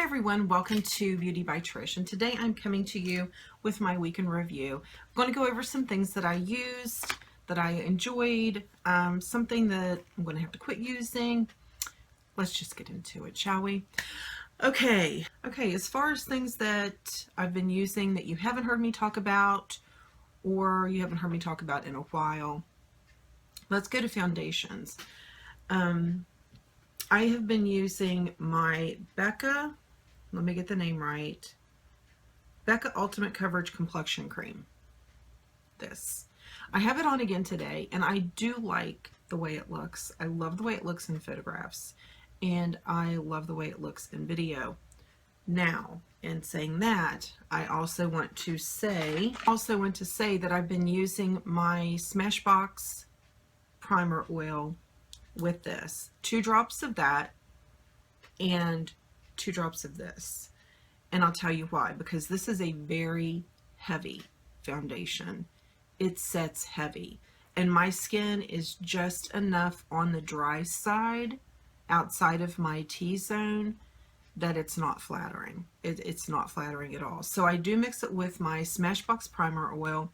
Hi everyone, welcome to Beauty by Trish, and today I'm coming to you with my week in review. I'm going to go over some things that I used, that I enjoyed, something that I'm going to have to quit using. Let's just get into it, shall we? Okay, as far as things that I've been using that you haven't heard me talk about, or you haven't heard me talk about in a while, let's go to foundations. I have been using my Becca, let me get the name right, Becca Ultimate Coverage Complexion Cream. This. I have it on again today, and I do like the way it looks. I love the way it looks in photographs, and I love the way it looks in video. Now, in saying that, I also want to say that I've been using my Smashbox primer oil with this. 2 drops of that and 2 drops of this. And I'll tell you why, because this is a very heavy foundation. It sets heavy. And my skin is just enough on the dry side, outside of my T-zone, that it's not flattering. It's not flattering at all. So I do mix it with my Smashbox primer oil,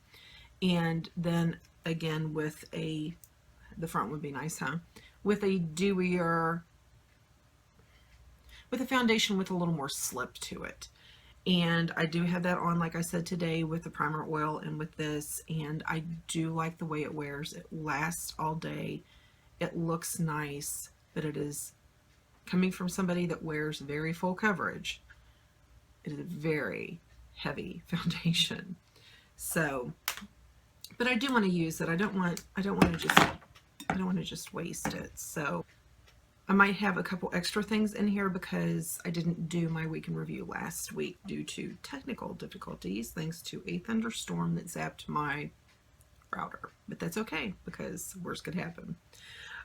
and then again with the front would be nice, huh? With a dewier, with a foundation with a little more slip to it. And I do have that on, like I said, today with the primer oil and with this, and I do like the way it wears. It lasts all day. It looks nice, but it is coming from somebody that wears very full coverage. It is a very heavy foundation. So, but I do want to use it. I don't want to just waste it. So I might have a couple extra things in here because I didn't do my week in review last week due to technical difficulties thanks to a thunderstorm that zapped my router. But that's okay because worse could happen.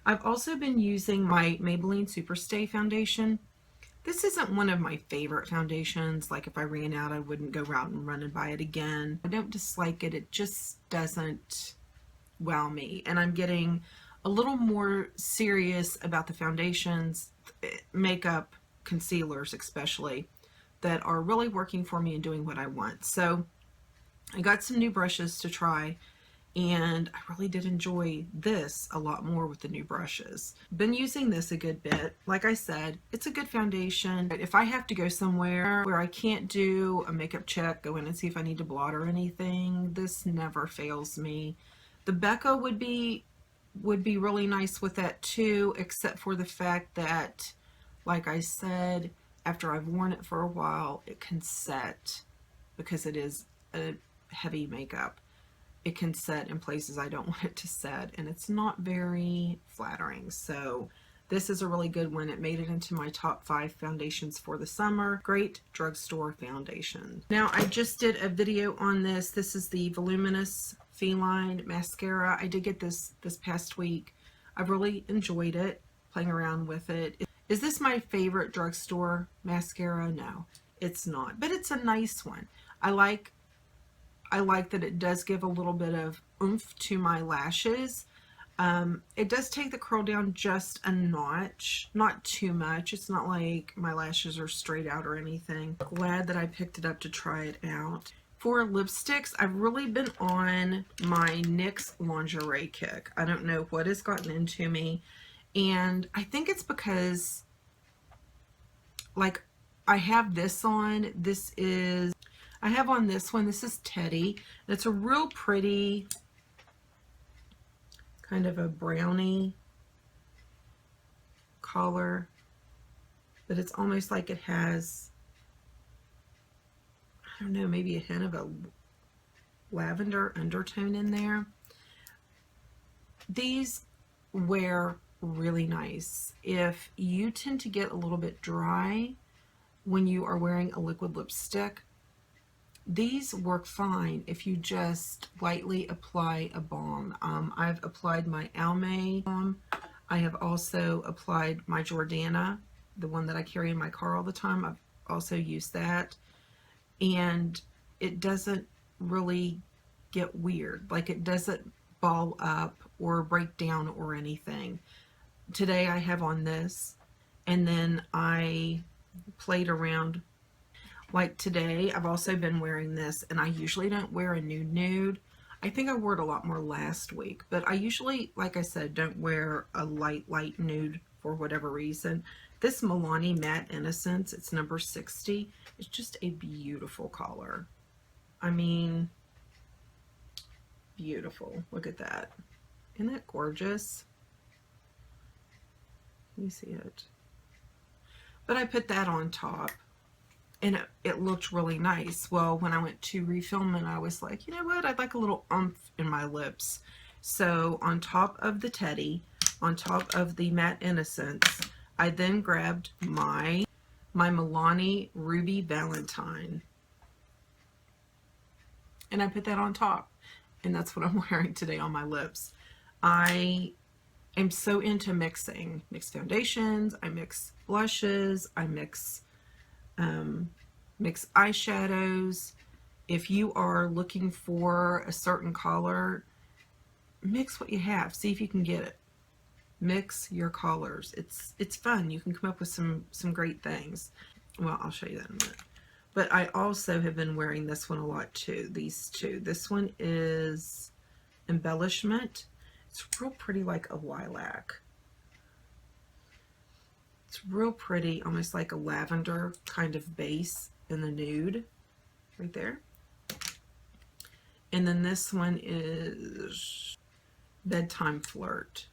I've also been using my Maybelline Superstay foundation. This isn't one of my favorite foundations. Like if I ran out, I wouldn't go out and run and buy it again. I don't dislike it. It just doesn't wow me. And I'm getting a little more serious about the foundations, makeup, concealers especially, that are really working for me and doing what I want. So I got some new brushes to try, and I really did enjoy this a lot more with the new brushes. Been using this a good bit. Like I said, it's a good foundation. If I have to go somewhere where I can't do a makeup check, go in and see if I need to blot or anything, this never fails me. The Becca would be really nice with that too, except for the fact that, like I said, after I've worn it for a while, it can set because it is a heavy makeup. It can set in places I don't want it to set, and it's not very flattering. So this is a really good one. It made it into my top 5 foundations for the summer. Great drugstore foundation. Now I just did a video on this. This is the Volumimous Feline mascara. I did get this past week. I've really enjoyed it, playing around with it. Is this my favorite drugstore mascara? No, it's not, but it's a nice one. I like that it does give a little bit of oomph to my lashes. It does take the curl down just a notch, not too much. It's not like my lashes are straight out or anything. Glad that I picked it up to try it out. For lipsticks, I've really been on my NYX lingerie kick. I don't know what has gotten into me, and I think it's because, like, I have this on. I have on this one. This is Teddy. And it's a real pretty, kind of a brownie color, but it's almost like it has, I don't know, maybe a hint of a lavender undertone in there. These wear really nice. If you tend to get a little bit dry when you are wearing a liquid lipstick, these work fine if you just lightly apply a balm. I've applied my Almay balm. I have also applied my Jordana, the one that I carry in my car all the time. I've also used that. And it doesn't really get weird. Like, it doesn't ball up or break down or anything. Today I have on this, and then I played around. Like today, I've also been wearing this, and I usually don't wear a nude. I think I wore it a lot more last week, but I usually, like I said, don't wear a light nude for whatever reason. This Milani Matte Innocence, it's number 60. It's just a beautiful color. I mean, beautiful. Look at that. Isn't that gorgeous? You see it. But I put that on top, and it looked really nice. Well, when I went to refilm it, I was like, you know what? I'd like a little oomph in my lips. So on top of the Teddy, on top of the Matte Innocence, I then grabbed my Milani Ruby Valentine. And I put that on top. And that's what I'm wearing today on my lips. I am so into mixing. Mix foundations, I mix blushes, I mix eyeshadows. If you are looking for a certain color, mix what you have. See if you can get it. Mix your colors. It's fun. You can come up with some great things. Well, I'll show you that in a minute. But I also have been wearing this one a lot too. These two. This one is Embellishment. It's real pretty, like a lilac. It's real pretty, almost like a lavender kind of base in the nude, right there. And then this one is Bedtime Flirt.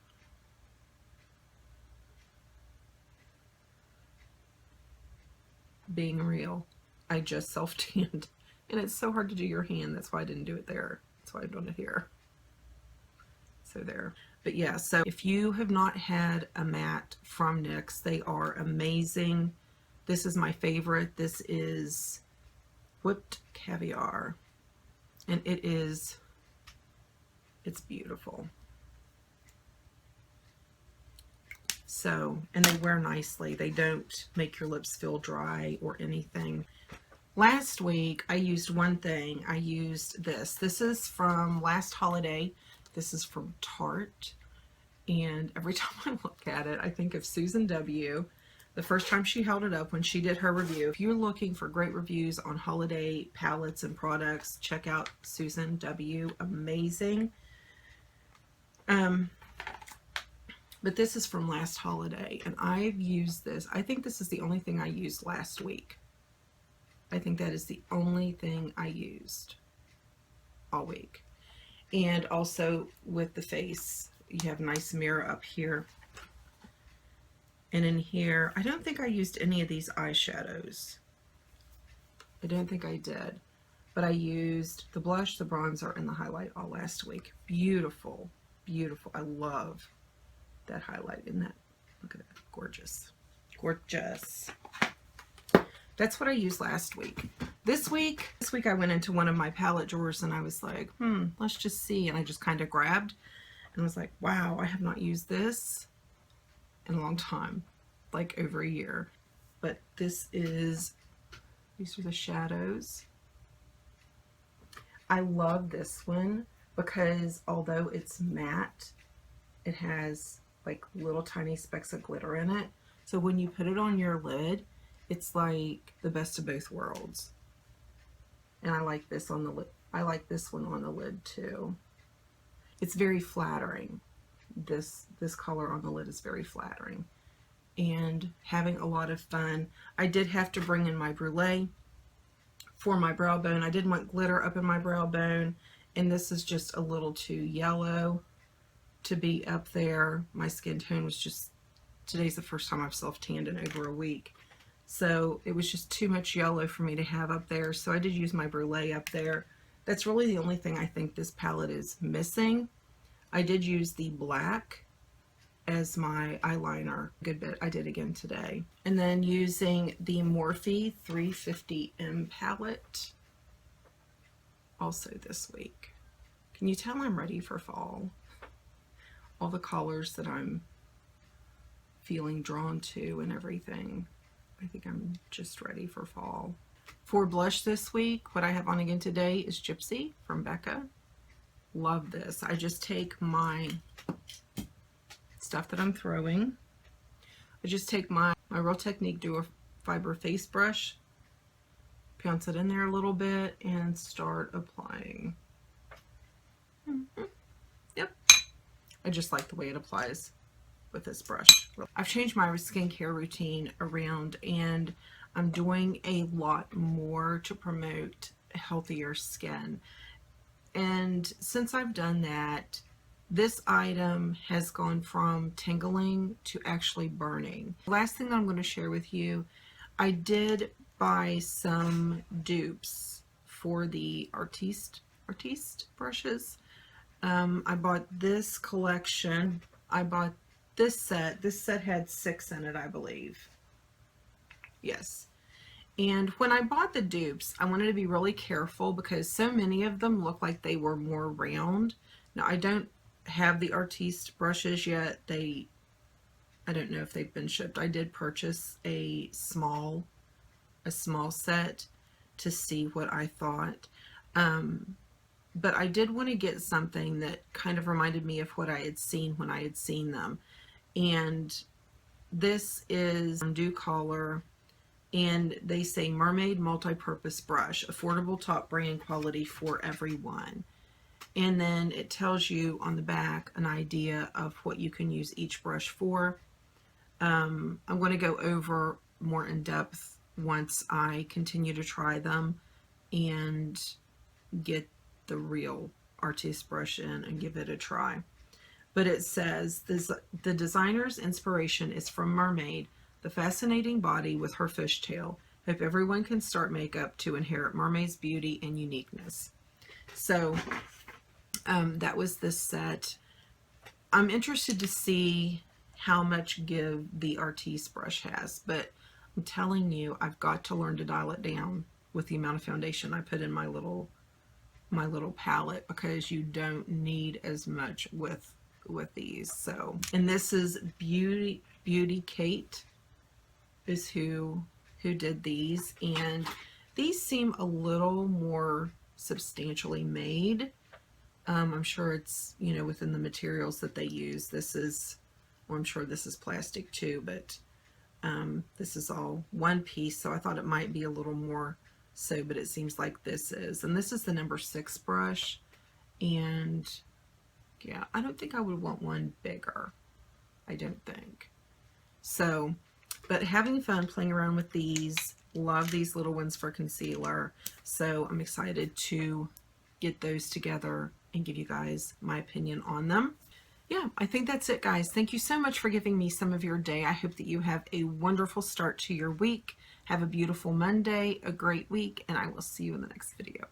Being real, I just self-tanned, and it's so hard to do your hand. That's why I didn't do it there. That's why I've done it here. So there. But yeah, so if you have not had a matte from NYX, they are amazing. This is my favorite. This is Whipped Caviar, and it's beautiful. So, and they wear nicely. They don't make your lips feel dry or anything. Last week I used one thing. I used this. This is from last holiday. This is from Tarte, and every time I look at it, I think of Susan W. The first time she held it up when she did her review. If you're looking for great reviews on holiday palettes and products, check out Susan W. Amazing. But this is from last holiday, and I've used this. I think this is the only thing I used last week. I think that is the only thing I used all week. And also with the face, you have a nice mirror up here. And in here, I don't think I used any of these eyeshadows. I don't think I did. But I used the blush, the bronzer, and the highlight all last week. Beautiful, beautiful. I love that highlight in that. Look at that. Gorgeous. Gorgeous. That's what I used last week. This week I went into one of my palette drawers and I was like, let's just see. And I just kind of grabbed and was like, wow, I have not used this in a long time, like over a year. But these are the shadows. I love this one because although it's matte, it has like little tiny specks of glitter in it. So when you put it on your lid, it's like the best of both worlds. And I like this on the lid. I like this one on the lid too. It's very flattering. This color on the lid is very flattering. And having a lot of fun. I did have to bring in my Brulee for my brow bone. I didn't want glitter up in my brow bone, and this is just a little too yellow to be up there. My skin tone was just, today's the first time I've self-tanned in over a week. So it was just too much yellow for me to have up there. So I did use my Brulee up there. That's really the only thing I think this palette is missing. I did use the black as my eyeliner a good bit. I did again today. And then using the Morphe 350M palette also this week. Can you tell I'm ready for fall? All the colors that I'm feeling drawn to and everything. I think I'm just ready for fall. For blush this week, what I have on again today is Gypsy from Becca. Love this. I just take my stuff that I'm throwing. I just take my Real Technique fiber face brush, pounce it in there a little bit, and start applying. Yep. I just like the way it applies with this brush. I've changed my skincare routine around, and I'm doing a lot more to promote healthier skin. And since I've done that, this item has gone from tingling to actually burning. Last thing that I'm going to share with you, I did buy some dupes for the Artiste brushes. I bought this collection. I bought this set. This set had 6 in it, I believe. Yes. And when I bought the dupes, I wanted to be really careful because so many of them look like they were more round. Now, I don't have the Artiste brushes yet. I don't know if they've been shipped. I did purchase a small set to see what I thought. But I did want to get something that kind of reminded me of what I had seen when I had seen them. And this is Dew Color, and they say Mermaid Multi-Purpose Brush, affordable top brand quality for everyone. And then it tells you on the back an idea of what you can use each brush for. I'm going to go over more in depth once I continue to try them and get the real Artiste brush in and give it a try. But it says the designer's inspiration is from Mermaid, the fascinating body with her fishtail. Hope everyone can start makeup to inherit Mermaid's beauty and uniqueness. So that was this set. I'm interested to see how much give the Artiste brush has, but I'm telling you, I've got to learn to dial it down with the amount of foundation I put in my little palette, because you don't need as much with these. So, and this is Beauty Kate is who did these, and these seem a little more substantially made. I'm sure it's, you know, within the materials that they use. This is, well, I'm sure this is plastic too, but this is all one piece, so I thought it might be a little more so, but it seems like this is. And this is the number 6 brush, and yeah, I don't think I would want one bigger. I don't think. So, but having fun playing around with these. Love these little ones for concealer. So I'm excited to get those together and give you guys my opinion on them. Yeah, I think that's it, guys. Thank you so much for giving me some of your day. I hope that you have a wonderful start to your week. Have a beautiful Monday, a great week, and I will see you in the next video.